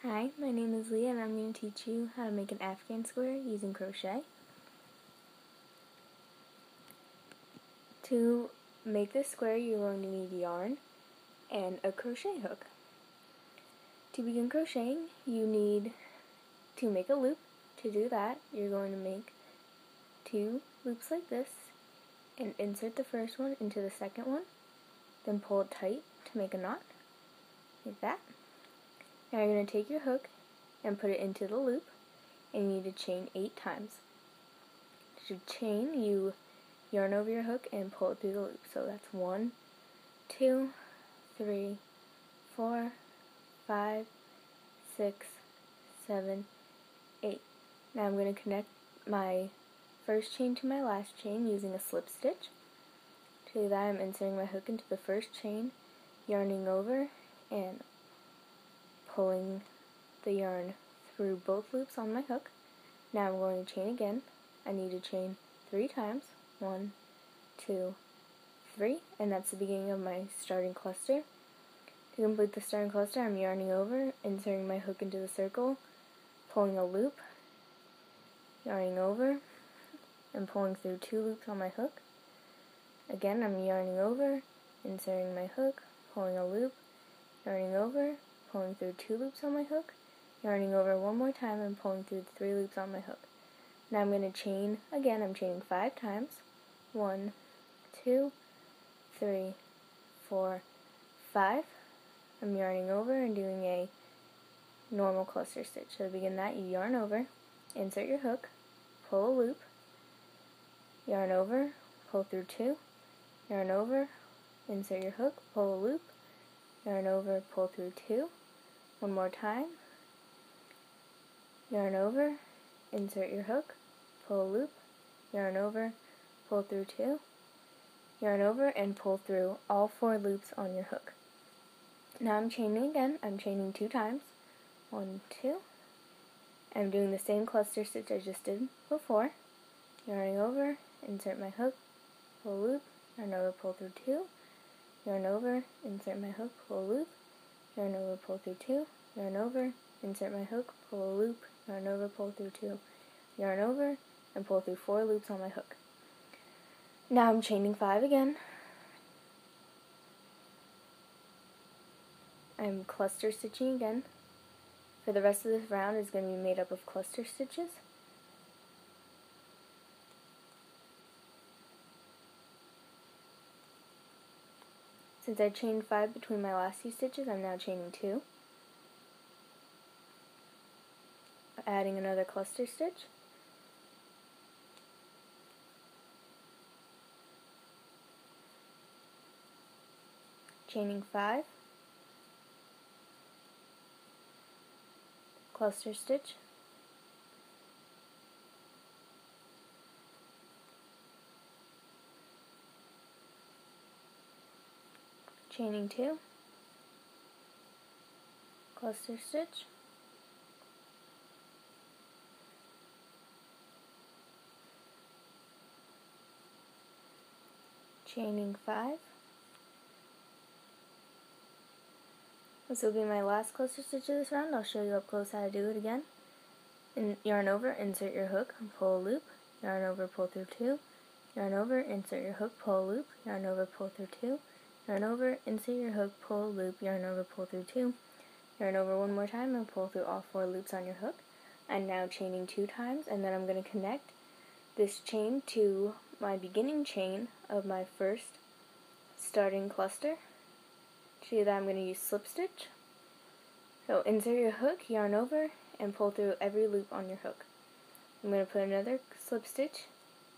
Hi, my name is Leah and I'm going to teach you how to make an Afghan square using crochet. To make this square you're going to need yarn and a crochet hook. To begin crocheting you need to make a loop. To do that you're going to make 2 loops like this and insert the first one into the second one, then pull it tight to make a knot, like that. Now you're going to take your hook and put it into the loop, and you need to chain 8 times. To chain, you yarn over your hook and pull it through the loop. So that's 1, 2, 3, 4, 5, 6, 7, 8. Now I'm going to connect my first chain to my last chain using a slip stitch. To do that I'm inserting my hook into the first chain, yarning over and pulling the yarn through both loops on my hook. Now I'm going to chain again. I need to chain 3 times. 1, 2, 3, and that's the beginning of my starting cluster. To complete the starting cluster, I'm yarning over, inserting my hook into the circle, pulling a loop, yarning over, and pulling through 2 loops on my hook. Again, I'm yarning over, inserting my hook, pulling a loop, yarning over, pulling through 2 loops on my hook, yarning over one more time and pulling through 3 loops on my hook. Now I'm going to chain again. I'm chaining 5 times. 1, 2, 3, 4, 5. I'm yarning over and doing a normal cluster stitch. So to begin that, you yarn over, insert your hook, pull a loop, yarn over, pull through 2, yarn over, insert your hook, pull a loop, yarn over, pull through 2, one more time, yarn over, insert your hook, pull a loop, yarn over, pull through 2, yarn over, and pull through all 4 loops on your hook. Now I'm chaining again. I'm chaining 2 times. 1, 2. I'm doing the same cluster stitch I just did before. Yarning over, insert my hook, pull a loop, yarn over, pull through 2, yarn over, insert my hook, pull a loop, yarn over, pull through 2, yarn over, insert my hook, pull a loop, yarn over, pull through 2, yarn over, and pull through 4 loops on my hook. Now I'm chaining 5 again. I'm cluster stitching again. For the rest of this round is going to be made up of cluster stitches. Since I chained 5 between my last 2 stitches, I'm now chaining 2. Adding another cluster stitch. Chaining 5. Cluster stitch. Chaining 2. Cluster stitch. Chaining 5. This will be my last cluster stitch of this round. I'll show you up close how to do it again. Yarn over, insert your hook, pull a loop, yarn over, pull through 2, yarn over, insert your hook, pull a loop, yarn over, pull through 2, yarn over, insert your hook, pull a loop, yarn over, pull through 2, yarn over one more time and pull through all 4 loops on your hook. I'm now chaining 2 times, and then I'm going to connect this chain to my beginning chain of my first starting cluster. To do that I'm going to use slip stitch. So insert your hook, yarn over, and pull through every loop on your hook. I'm going to put another slip stitch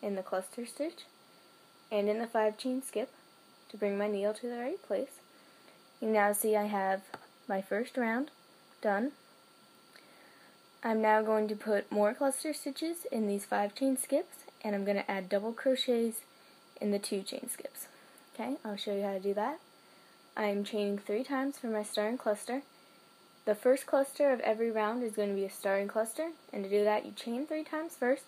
in the cluster stitch and in the 5 chain skip to bring my needle to the right place. You now see I have my first round done. I'm now going to put more cluster stitches in these 5 chain skips, and I'm going to add double crochets in the 2 chain skips. Okay, I'll show you how to do that. I'm chaining 3 times for my starting cluster. The first cluster of every round is going to be a starting cluster, and to do that you chain 3 times first,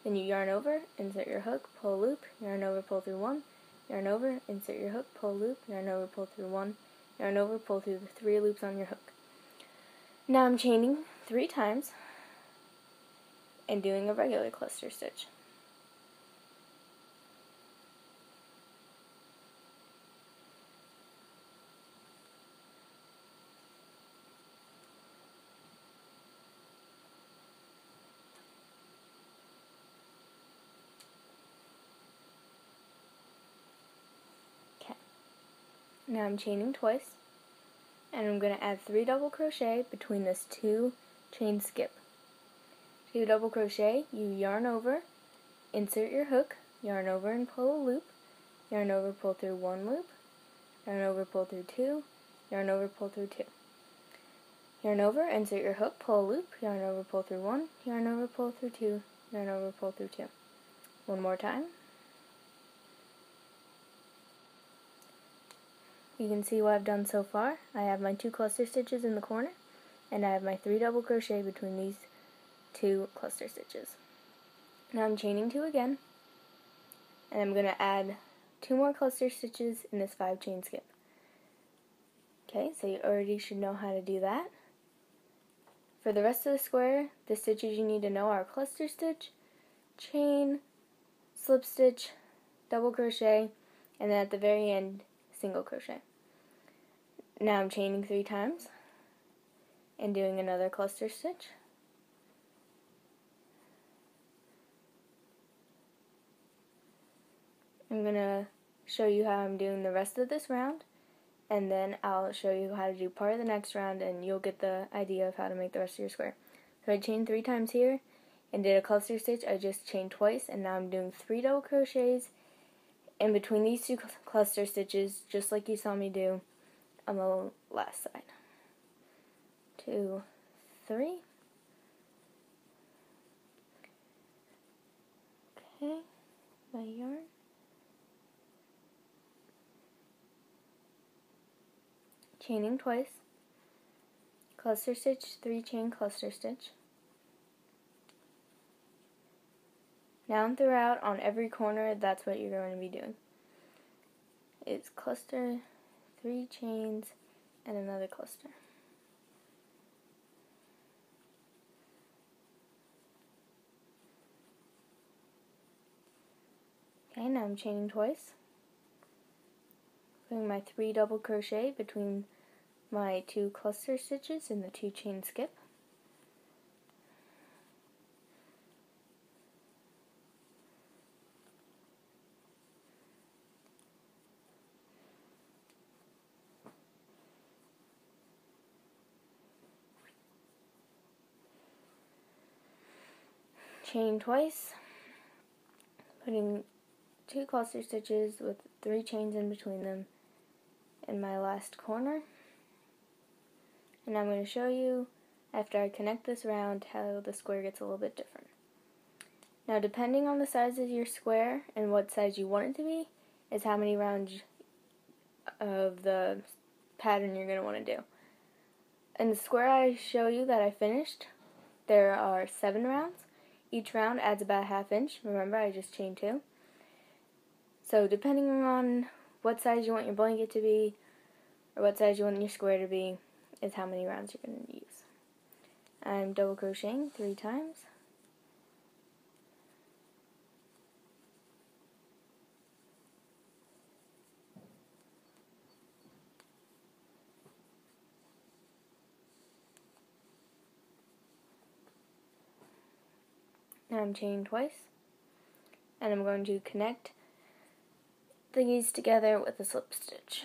then you yarn over, insert your hook, pull a loop, yarn over, pull through 1, yarn over, insert your hook, pull a loop, yarn over, pull through 1, yarn over, pull through the 3 loops on your hook. Now I'm chaining 3 times and doing a regular cluster stitch. Okay. Now I'm chaining twice, and I'm going to add 3 double crochet between this 2 chain skip. To do double crochet, you yarn over, insert your hook, yarn over and pull a loop, yarn over, pull through 1 loop, yarn over, pull through 2, yarn over, pull through 2. Yarn over, insert your hook, pull a loop, yarn over, pull through 1, yarn over, pull through 2, yarn over, pull through 2. One more time. You can see what I've done so far. I have my 2 cluster stitches in the corner, and I have my 3 double crochet between these 2 cluster stitches. Now I'm chaining 2 again, and I'm going to add 2 more cluster stitches in this 5 chain skip. Okay, so you already should know how to do that. For the rest of the square, the stitches you need to know are cluster stitch, chain, slip stitch, double crochet, and then at the very end, single crochet. Now I'm chaining 3 times and doing another cluster stitch. I'm going to show you how I'm doing the rest of this round, and then I'll show you how to do part of the next round, and you'll get the idea of how to make the rest of your square. So I chained 3 times here and did a cluster stitch. I just chained twice, and now I'm doing 3 double crochets in between these 2 cluster stitches, just like you saw me do on the last side. 2, 3. Okay, my yarn. Chaining twice, cluster stitch, 3 chain cluster stitch. Now and throughout on every corner, that's what you're going to be doing. It's cluster, 3 chains, and another cluster. Okay, now I'm chaining twice, doing my 3 double crochet between my 2 cluster stitches in the 2 chain skip. Chain twice, putting 2 cluster stitches with 3 chains in between them in my last corner. And I'm going to show you, after I connect this round, how the square gets a little bit different. Now, depending on the size of your square and what size you want it to be, is how many rounds of the pattern you're going to want to do. In the square I show you that I finished, there are 7 rounds. Each round adds about a ½ inch. Remember, I just chained 2. So depending on what size you want your blanket to be, or what size you want your square to be, is how many rounds you're going to use. I'm double crocheting 3 times. Now I'm chaining twice, and I'm going to connect these together with a slip stitch.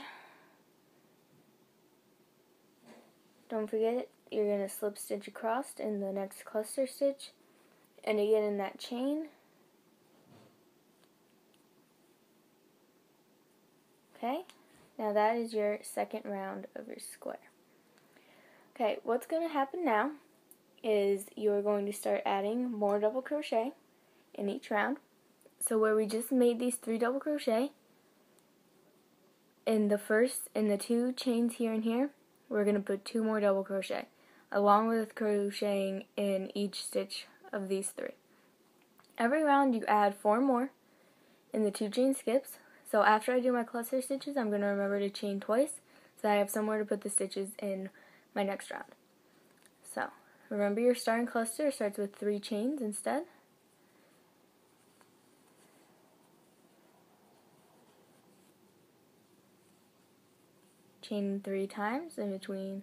Don't forget, you're going to slip stitch across in the next cluster stitch, and again in that chain. Okay, now that is your second round of your square. Okay, what's going to happen now is you're going to start adding more double crochet in each round. So where we just made these 3 double crochet, in the 2 chains here and here, we're going to put 2 more double crochet, along with crocheting in each stitch of these 3. Every round you add 4 more in the 2 chain skips. So after I do my cluster stitches, I'm going to remember to chain twice, so I have somewhere to put the stitches in my next round. remember your starting cluster starts with 3 chains instead. Chain 3 times in between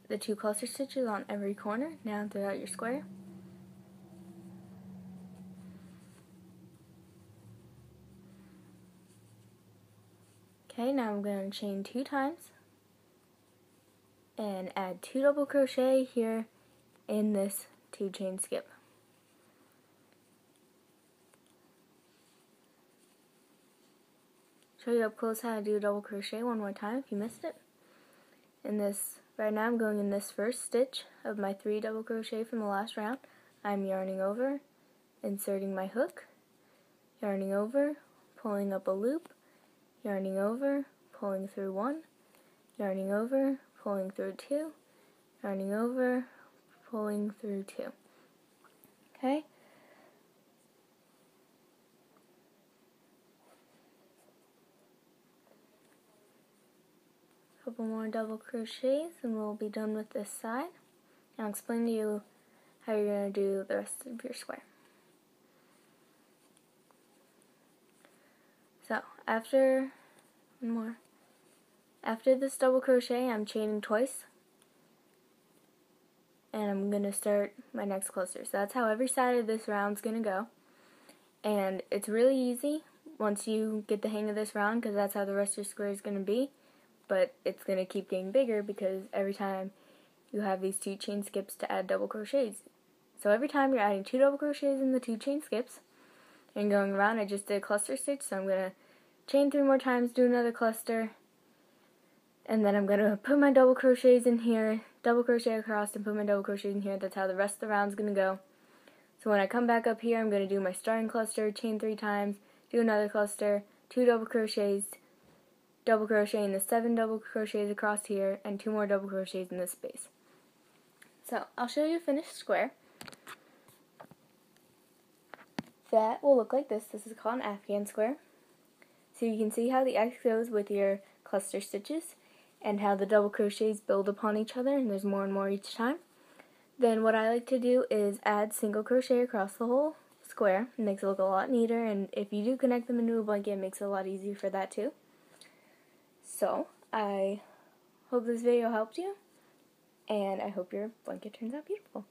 the 2 cluster stitches on every corner, down throughout your square. Okay, now I'm going to chain 2 times and add 2 double crochet here in this 2 chain skip. Show you up close how to do double crochet one more time if you missed it. In this, right now I'm going in this first stitch of my 3 double crochet from the last round. I'm yarning over, inserting my hook, yarning over, pulling up a loop, yarning over, pulling through 1, yarning over, pulling through 2, yarning over, pulling through 2. Okay? Couple more double crochets and we'll be done with this side. And I'll explain to you how you're going to do the rest of your square. So, after this double crochet, I'm chaining twice. And I'm going to start my next cluster. So that's how every side of this round's going to go. And it's really easy once you get the hang of this round, because that's how the rest of your square is going to be. But it's going to keep getting bigger because every time you have these 2 chain skips to add double crochets. So every time you're adding 2 double crochets in the 2 chain skips and going around, I just did a cluster stitch, so I'm going to chain 3 more times, do another cluster, and then I'm going to put my double crochets in here, double crochet across and put my double crochets in here. That's how the rest of the round's going to go. So when I come back up here, I'm going to do my starting cluster, chain 3 times, do another cluster, 2 double crochets, double crochet in the 7 double crochets across here, and 2 more double crochets in this space. So I'll show you a finished square. That will look like this. This is called an Afghan square. So you can see how the X goes with your cluster stitches and how the double crochets build upon each other, and there's more and more each time. Then what I like to do is add single crochet across the whole square. It makes it look a lot neater, and if you do connect them into a blanket, it makes it a lot easier for that too. So, I hope this video helped you, and I hope your blanket turns out beautiful.